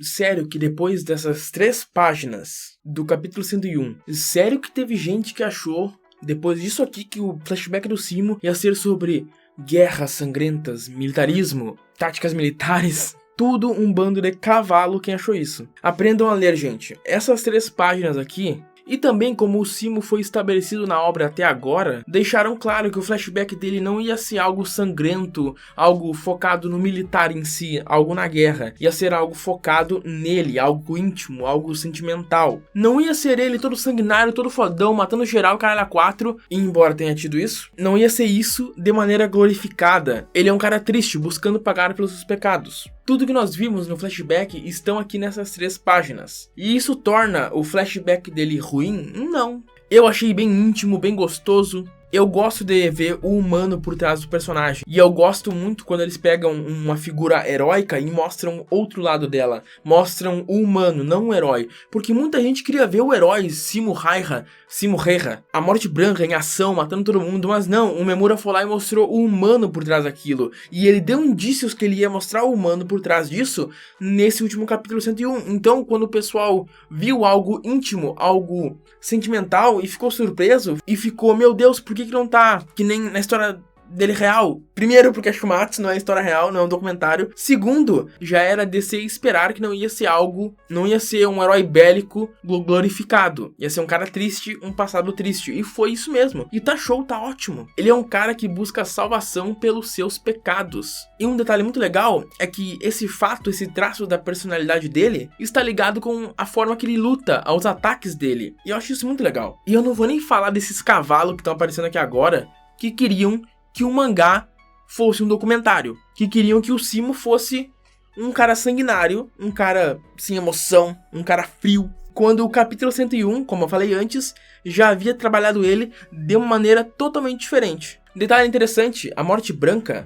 sério que depois dessas 3 páginas do capítulo 101, sério que teve gente que achou, depois disso aqui, que o flashback do Simo ia ser sobre guerras sangrentas, militarismo, táticas militares? Tudo um bando de cavalo quem achou isso. Aprendam a ler, gente. Essas 3 páginas aqui, e também como o Simo foi estabelecido na obra até agora, deixaram claro que o flashback dele não ia ser algo sangrento, algo focado no militar em si, algo na guerra. Ia ser algo focado nele, algo íntimo, algo sentimental. Não ia ser ele todo sanguinário, todo fodão, matando geral, caralho a 4, e embora tenha tido isso, não ia ser isso de maneira glorificada. Ele é um cara triste, buscando pagar pelos seus pecados. Tudo que nós vimos no flashback estão aqui nessas 3 páginas. E isso torna o flashback dele ruim? Não. Eu achei bem íntimo, bem gostoso. Eu gosto de ver o humano por trás do personagem. E eu gosto muito quando eles pegam uma figura heróica e mostram outro lado dela. Mostram o humano, não o herói. Porque muita gente queria ver o herói Simo Häyhä, a Morte Branca em ação, matando todo mundo. Mas não, o Memura foi lá e mostrou o humano por trás daquilo. E ele deu indícios que ele ia mostrar o humano por trás disso nesse último capítulo 101. Então, quando o pessoal viu algo íntimo, algo sentimental, e ficou surpreso, e ficou, meu Deus, por que não tá que nem na história dele real? Primeiro, porque a Shumatsu não é história real, não é um documentário. Segundo, já era de se esperar que não ia ser algo, não ia ser um herói bélico glorificado. Ia ser um cara triste, um passado triste. E foi isso mesmo. E tá show, tá ótimo. Ele é um cara que busca salvação pelos seus pecados. E um detalhe muito legal é que esse fato, esse traço da personalidade dele, está ligado com a forma que ele luta, aos ataques dele. E eu acho isso muito legal. E eu não vou nem falar desses cavalos que estão aparecendo aqui agora, que queriam que o mangá fosse um documentário, que queriam que o Simo fosse um cara sanguinário, um cara sem emoção, um cara frio, quando o capítulo 101, como eu falei antes, já havia trabalhado ele de uma maneira totalmente diferente. Detalhe interessante, a Morte Branca,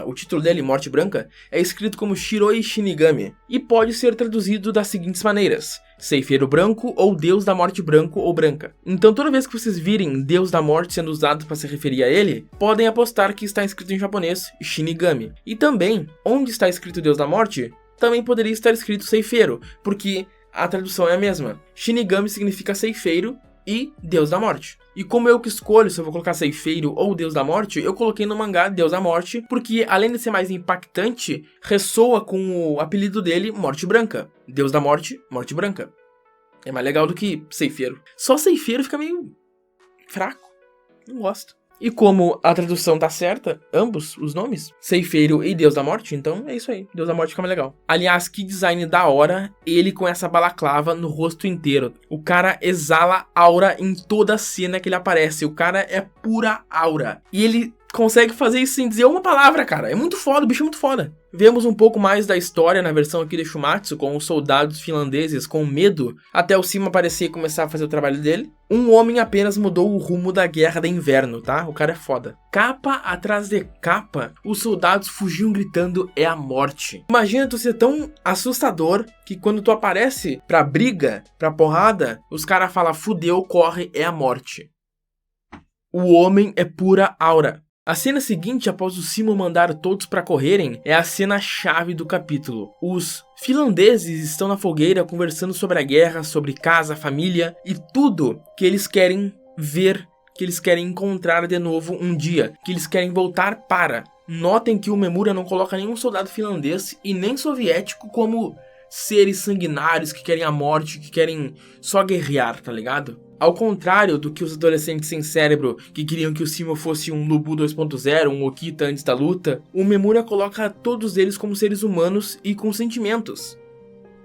o título dele, Morte Branca, é escrito como Shiroi Shinigami, e pode ser traduzido das seguintes maneiras: Ceifeiro Branco ou Deus da Morte Branco ou Branca. Então toda vez que vocês virem Deus da Morte sendo usado para se referir a ele, podem apostar que está escrito em japonês Shinigami. E também, onde está escrito Deus da Morte, também poderia estar escrito Ceifeiro, porque a tradução é a mesma. Shinigami significa ceifeiro e Deus da Morte. E como eu que escolho se eu vou colocar Ceifeiro ou Deus da Morte, eu coloquei no mangá Deus da Morte, porque além de ser mais impactante, ressoa com o apelido dele, Morte Branca. Deus da Morte, Morte Branca. É mais legal do que Ceifeiro. Só Ceifeiro fica meio fraco. Não gosto. E como a tradução tá certa, ambos os nomes, Ceifeiro e Deus da Morte, então é isso aí, Deus da Morte fica mais legal. Aliás, que design da hora, ele com essa balaclava no rosto inteiro. O cara exala aura em toda a cena que ele aparece, o cara é pura aura. E ele consegue fazer isso sem dizer uma palavra, cara. É muito foda, o bicho é muito foda. Vemos um pouco mais da história na versão aqui de Shumatsu, com os soldados finlandeses com medo, até o Simo aparecer e começar a fazer o trabalho dele. Um homem apenas mudou o rumo da guerra de inverno, tá? O cara é foda. Capa atrás de capa, os soldados fugiam gritando, é a morte. Imagina tu ser tão assustador que quando tu aparece pra briga, pra porrada, os caras falam, fudeu, corre, é a morte. O homem é pura aura. A cena seguinte, após o Simo mandar todos pra correrem, é a cena-chave do capítulo. Os finlandeses estão na fogueira conversando sobre a guerra, sobre casa, família e tudo que eles querem ver, que eles querem encontrar de novo um dia, que eles querem voltar para. Notem que o Memura não coloca nenhum soldado finlandês e nem soviético como seres sanguinários que querem a morte, que querem só guerrear, tá ligado? Ao contrário do que os adolescentes sem cérebro que queriam que o Simo fosse um Lubu 2.0, um Okita antes da luta, o Memura coloca todos eles como seres humanos e com sentimentos.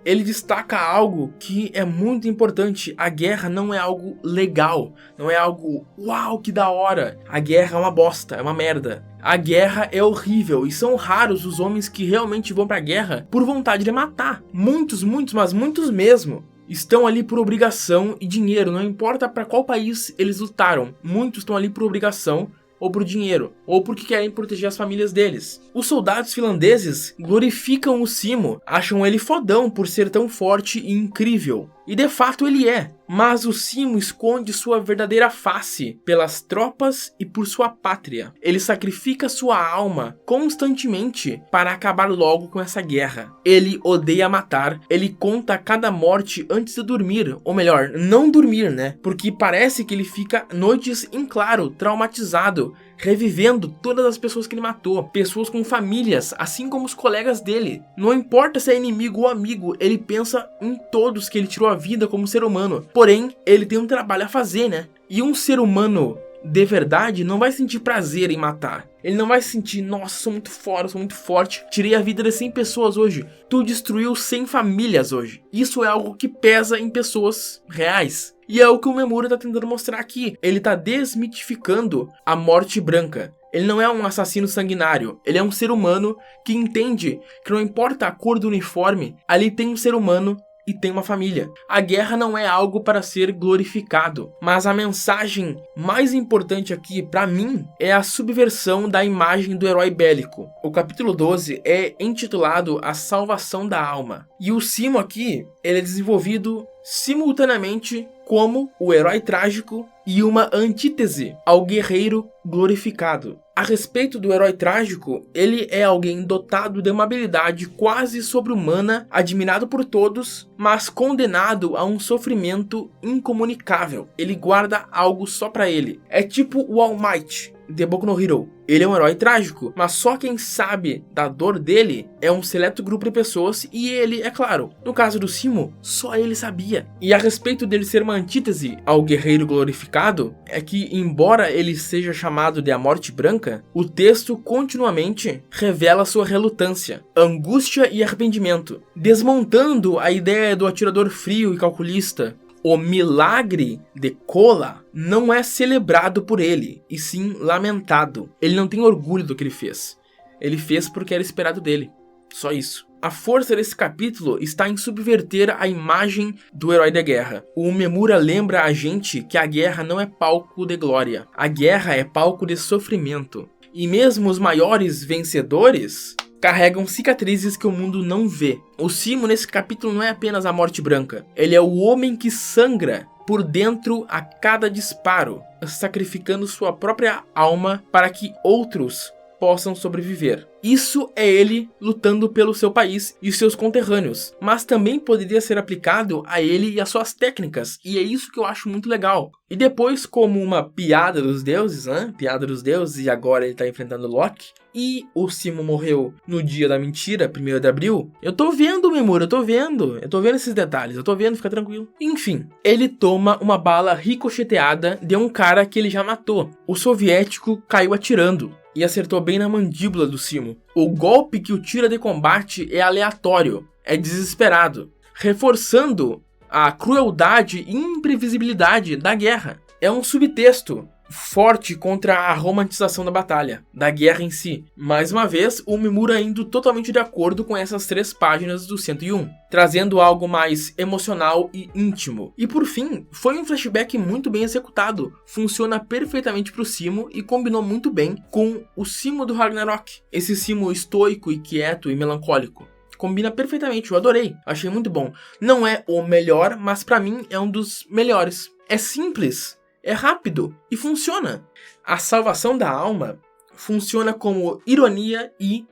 Ele destaca algo que é muito importante: a guerra não é algo legal, não é algo uau, que da hora. A guerra é uma bosta, é uma merda. A guerra é horrível e são raros os homens que realmente vão pra guerra por vontade de matar. Muitos, mas muitos mesmo. Estão ali por obrigação e dinheiro, não importa para qual país eles lutaram. Muitos estão ali por obrigação, ou por dinheiro, ou porque querem proteger as famílias deles. Os soldados finlandeses glorificam o Simo, acham ele fodão por ser tão forte e incrível. E de fato ele é. Mas o Simo esconde sua verdadeira face pelas tropas e por sua pátria. Ele sacrifica sua alma constantemente para acabar logo com essa guerra. Ele odeia matar, ele conta cada morte antes de dormir, ou melhor, não dormir, né? Porque parece que ele fica noites em claro, traumatizado, revivendo todas as pessoas que ele matou, pessoas com famílias, assim como os colegas dele. Não importa se é inimigo ou amigo, ele pensa em todos que ele tirou a vida como ser humano. Porém, ele tem um trabalho a fazer, né? E um ser humano de verdade não vai sentir prazer em matar. Ele não vai sentir, nossa, sou muito foda, sou muito forte, tirei a vida de 100 pessoas hoje. Tu destruiu 100 famílias hoje. Isso é algo que pesa em pessoas reais. E é o que o Memura tá tentando mostrar aqui. Ele tá desmitificando a morte branca. Ele não é um assassino sanguinário. Ele é um ser humano que entende que não importa a cor do uniforme, ali tem um ser humano e tem uma família. A guerra não é algo para ser glorificado, mas a mensagem mais importante aqui, para mim, é a subversão da imagem do herói bélico. O capítulo 12 é intitulado A Salvação da Alma. E o Simo aqui, ele é desenvolvido simultaneamente como o herói trágico e uma antítese ao guerreiro glorificado. A respeito do herói trágico, ele é alguém dotado de uma habilidade quase sobre-humana, admirado por todos, mas condenado a um sofrimento incomunicável. Ele guarda algo só pra ele. É tipo o All Might de Boku no Hero. Ele é um herói trágico, mas só quem sabe da dor dele é um seleto grupo de pessoas e ele, é claro. No caso do Simo, só ele sabia. E a respeito dele ser uma antítese ao guerreiro glorificado, é que embora ele seja chamado de a Morte Branca, o texto continuamente revela sua relutância, angústia e arrependimento, desmontando a ideia do atirador frio e calculista. O milagre de Kola não é celebrado por ele, e sim lamentado. Ele não tem orgulho do que ele fez. Ele fez porque era esperado dele. Só isso. A força desse capítulo está em subverter a imagem do herói da guerra. O Memura lembra a gente que a guerra não é palco de glória. A guerra é palco de sofrimento. E mesmo os maiores vencedores carregam cicatrizes que o mundo não vê. O Simo nesse capítulo não é apenas a Morte Branca. Ele é o homem que sangra por dentro a cada disparo, sacrificando sua própria alma para que outros possam sobreviver. Isso é ele lutando pelo seu país e seus conterrâneos, mas também poderia ser aplicado a ele e às suas técnicas, e é isso que eu acho muito legal. E depois, como uma piada dos deuses, né? Piada dos deuses, e agora ele tá enfrentando Loki, e o Simo morreu no dia da mentira, 1º de abril, eu tô vendo, Memura, eu tô vendo esses detalhes, eu tô vendo, fica tranquilo. Enfim, ele toma uma bala ricocheteada de um cara que ele já matou. O soviético caiu atirando e acertou bem na mandíbula do Simo. O golpe que o tira de combate é aleatório, é desesperado, reforçando a crueldade e imprevisibilidade da guerra. É um subtexto forte contra a romantização da batalha, da guerra em si. Mais uma vez, o Memura indo totalmente de acordo com essas 3 páginas do 101, trazendo algo mais emocional e íntimo. E por fim, foi um flashback muito bem executado, funciona perfeitamente pro Simo e combinou muito bem com o Simo do Ragnarok, esse Simo estoico e quieto e melancólico. Combina perfeitamente, eu adorei, achei muito bom. Não é o melhor, mas pra mim é um dos melhores. É simples, é rápido e funciona. A salvação da alma funciona como ironia e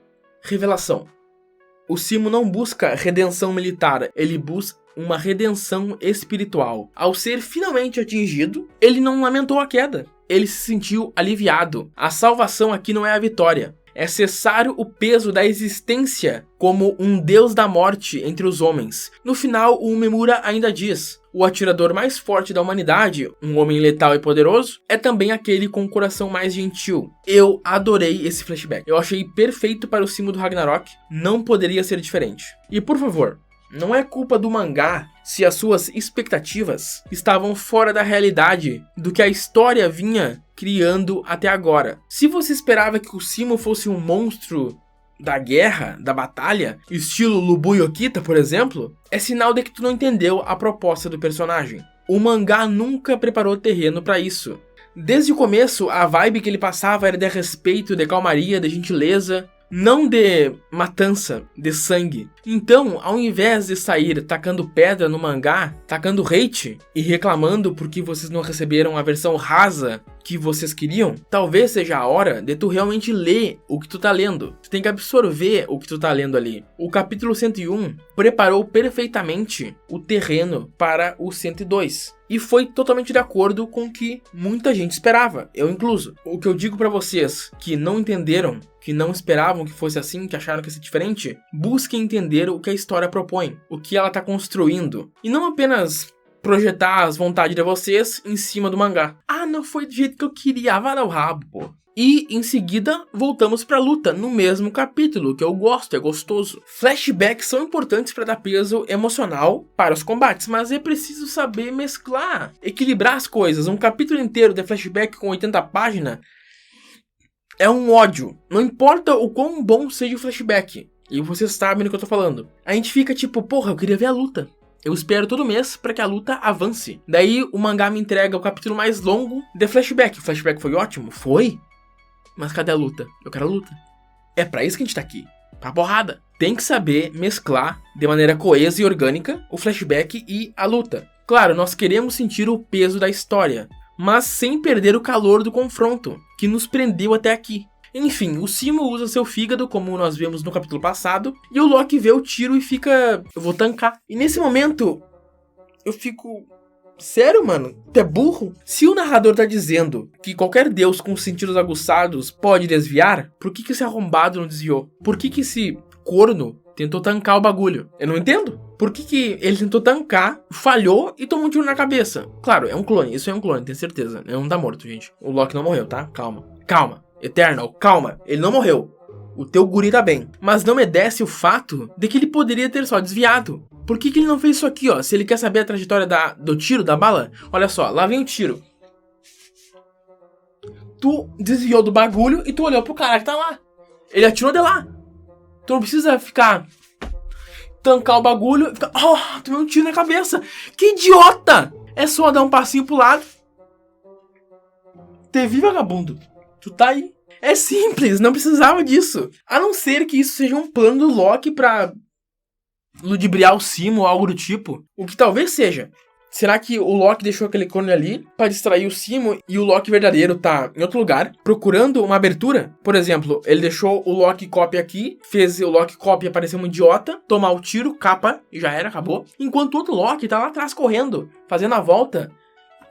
revelação. O Simo não busca redenção militar, ele busca uma redenção espiritual. Ao ser finalmente atingido, ele não lamentou a queda, ele se sentiu aliviado. A salvação aqui não é a vitória, é cessar o peso da existência como um deus da morte entre os homens. No final, o Memura ainda diz: o atirador mais forte da humanidade, um homem letal e poderoso, é também aquele com o coração mais gentil. Eu adorei esse flashback. Eu achei perfeito para o Simo do Ragnarok. Não poderia ser diferente. E por favor, não é culpa do mangá se as suas expectativas estavam fora da realidade do que a história vinha criando até agora. Se você esperava que o Simo fosse um monstro da guerra, da batalha, estilo Lubu Yokita, por exemplo, é sinal de que tu não entendeu a proposta do personagem. O mangá nunca preparou terreno para isso. Desde o começo, a vibe que ele passava era de respeito, de calmaria, de gentileza. não de matança, de sangue. Então, ao invés de sair tacando pedra no mangá, tacando hate e reclamando porque vocês não receberam a versão rasa que vocês queriam, talvez seja a hora de tu realmente ler o que tu tá lendo. Tu tem que absorver o que tu tá lendo ali. O capítulo 101 preparou perfeitamente o terreno para o 102. E foi totalmente de acordo com o que muita gente esperava, eu incluso. O que eu digo pra vocês que não entenderam, que não esperavam que fosse assim, que acharam que ia ser diferente, busquem entender o que a história propõe, o que ela tá construindo. E não apenas projetar as vontades de vocês em cima do mangá. Ah, não foi do jeito que eu queria, vai dar o rabo, pô. E, em seguida, voltamos pra luta, no mesmo capítulo, que eu gosto, é gostoso. Flashbacks são importantes para dar peso emocional para os combates, mas é preciso saber mesclar, equilibrar as coisas. Um capítulo inteiro de flashback com 80 páginas é um ódio. Não importa o quão bom seja o flashback, e vocês sabem do que eu tô falando. A gente fica tipo, porra, eu queria ver a luta. Eu espero todo mês para que a luta avance. Daí o mangá me entrega o capítulo mais longo de flashback. O flashback foi ótimo? Foi. Mas cadê a luta? Eu quero a luta. É pra isso que a gente tá aqui. Pra porrada. Tem que saber mesclar de maneira coesa e orgânica o flashback e a luta. Claro, nós queremos sentir o peso da história, mas sem perder o calor do confronto, que nos prendeu até aqui. Enfim, o Simo usa seu fígado, como nós vimos no capítulo passado, e o Loki vê o tiro e fica... eu vou tancar. E nesse momento, eu fico... sério, mano? Tu é burro? Se o narrador tá dizendo que qualquer deus com sentidos aguçados pode desviar, por que esse arrombado não desviou? Por que esse corno tentou tancar o bagulho? Eu não entendo. Por que ele tentou tancar, falhou e tomou um tiro na cabeça? Claro, é um clone, isso é um clone, tenho certeza. Ele não tá morto, gente. O Loki não morreu, tá? Calma. Calma. Eternal, calma. Ele não morreu. O teu guri tá bem. Mas não me desce o fato de que ele poderia ter só desviado. Por que ele não fez isso aqui, ó? Se ele quer saber a trajetória do tiro, da bala, olha só, lá vem o tiro. Tu desviou do bagulho e tu olhou pro cara que tá lá. Ele atirou de lá. Tu não precisa ficar... tancar o bagulho e ficar... oh, tomei um tiro na cabeça. Que idiota! É só dar um passinho pro lado. Te vi, vagabundo. Tu tá aí. É simples, não precisava disso. A não ser que isso seja um plano do Loki pra ludibriar o Simo ou algo do tipo. O que talvez seja. Será que o Loki deixou aquele clone ali pra distrair o Simo e o Loki verdadeiro tá em outro lugar, procurando uma abertura? Por exemplo, ele deixou o Loki copy aqui, fez o Loki copy aparecer um idiota, tomar o tiro, capa, e já era, acabou. Enquanto o outro Loki tá lá atrás correndo, fazendo a volta,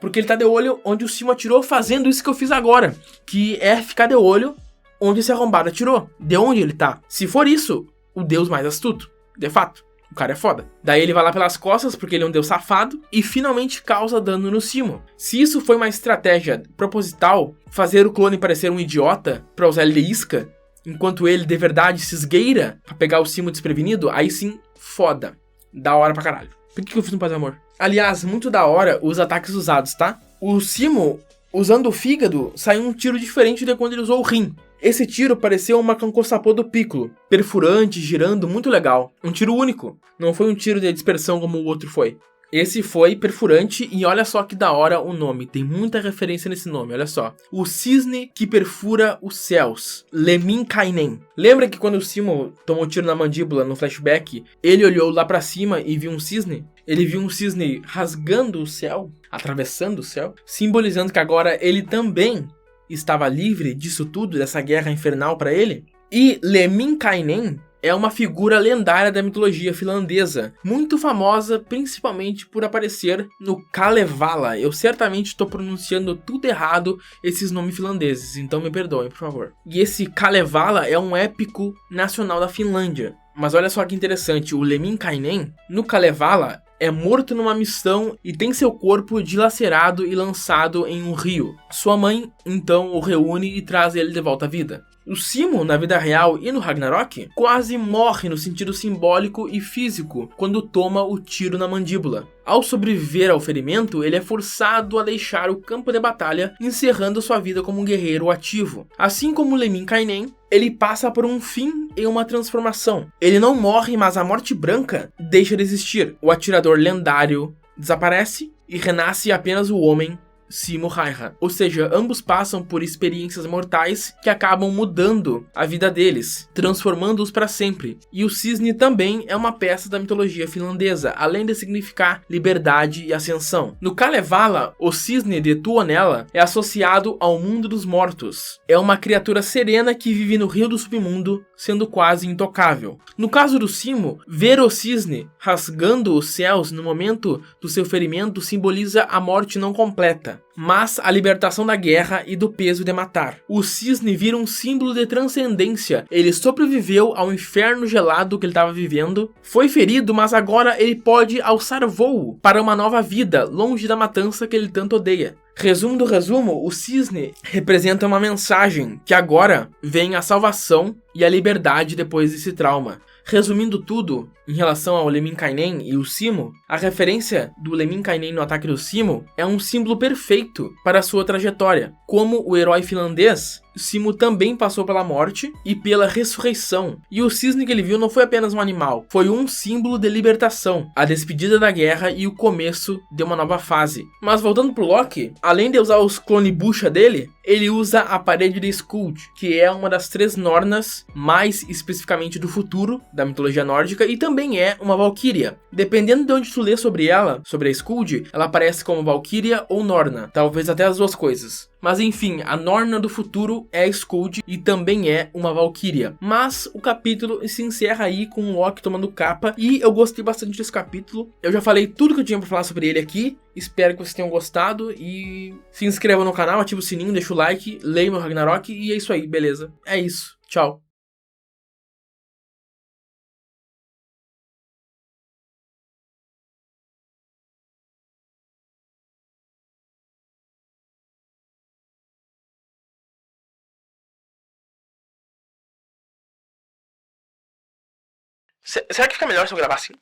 porque ele tá de olho onde o Simo atirou, fazendo isso que eu fiz agora, que é ficar de olho onde esse arrombado atirou, de onde ele tá. Se for isso, o deus mais astuto, de fato. O cara é foda. Daí ele vai lá pelas costas, porque ele é um deus safado, e finalmente causa dano no Simo. Se isso foi uma estratégia proposital, fazer o clone parecer um idiota, pra usar ele de isca, enquanto ele de verdade se esgueira pra pegar o Simo desprevenido, aí sim, foda. Da hora pra caralho. Por que eu fiz um paz e amor? Aliás, muito da hora os ataques usados, tá? O Simo, usando o fígado, saiu um tiro diferente de quando ele usou o rim. Esse tiro pareceu uma Kankosappo do Piccolo, perfurante, girando, muito legal. Um tiro único, não foi um tiro de dispersão como o outro foi. Esse foi perfurante e olha só que da hora o nome, tem muita referência nesse nome, olha só. O cisne que perfura os céus, Lemminkainen. Lembra que quando o Simo tomou tiro na mandíbula no flashback, ele olhou lá pra cima e viu um cisne? Ele viu um cisne rasgando o céu, atravessando o céu, simbolizando que agora ele também estava livre disso tudo, dessa guerra infernal para ele. E Lemminkainen é uma figura lendária da mitologia finlandesa, muito famosa principalmente por aparecer no Kalevala. Eu certamente estou pronunciando tudo errado esses nomes finlandeses, então me perdoem, por favor. E esse Kalevala é um épico nacional da Finlândia. Mas olha só que interessante, o Lemminkainen, no Kalevala, é morto numa missão e tem seu corpo dilacerado e lançado em um rio. Sua mãe, então, o reúne e traz ele de volta à vida. O Simo, na vida real e no Ragnarok, quase morre no sentido simbólico e físico quando toma o tiro na mandíbula. Ao sobreviver ao ferimento, ele é forçado a deixar o campo de batalha, encerrando sua vida como um guerreiro ativo. Assim como Lemminkainen, ele passa por um fim e uma transformação. Ele não morre, mas a morte branca deixa de existir. O atirador lendário desaparece e renasce apenas o homem Simo Raiha. Ou seja, ambos passam por experiências mortais que acabam mudando a vida deles, transformando-os para sempre. E o cisne também é uma peça da mitologia finlandesa, além de significar liberdade e ascensão. No Kalevala, o cisne de Tuonela é associado ao mundo dos mortos. É uma criatura serena que vive no rio do submundo, sendo quase intocável. No caso do Simo, ver o cisne rasgando os céus no momento do seu ferimento simboliza a morte não completa, mas a libertação da guerra e do peso de matar. O cisne vira um símbolo de transcendência. Ele sobreviveu ao inferno gelado que ele estava vivendo, foi ferido, mas agora ele pode alçar voo para uma nova vida, longe da matança que ele tanto odeia. Resumo do resumo, o cisne representa uma mensagem que agora vem a salvação e a liberdade depois desse trauma. Resumindo tudo, em relação ao Lemminkainen e o Simo, a referência do Lemminkainen no ataque do Simo é um símbolo perfeito para a sua trajetória. Como o herói finlandês, Simo também passou pela morte e pela ressurreição. E o cisne que ele viu não foi apenas um animal, foi um símbolo de libertação, a despedida da guerra e o começo de uma nova fase. Mas voltando pro Loki, além de usar os clone bucha dele, ele usa a parede de Skuld, que é uma das 3 Nornas, mais especificamente do futuro, da mitologia nórdica, e também é uma Valkyria. Dependendo de onde tu lê sobre ela, sobre a Skuld, ela aparece como Valkyria ou Norna, talvez até as duas coisas. Mas enfim, a Norna do futuro é a Skuld e também é uma Valkyria. Mas o capítulo se encerra aí com o Loki tomando capa e eu gostei bastante desse capítulo. Eu já falei tudo que eu tinha pra falar sobre ele aqui. Espero que vocês tenham gostado e se inscreva no canal, ativa o sininho, deixa o like, leia meu Ragnarok e é isso aí, beleza? É isso, tchau. Será que fica melhor se eu gravar assim?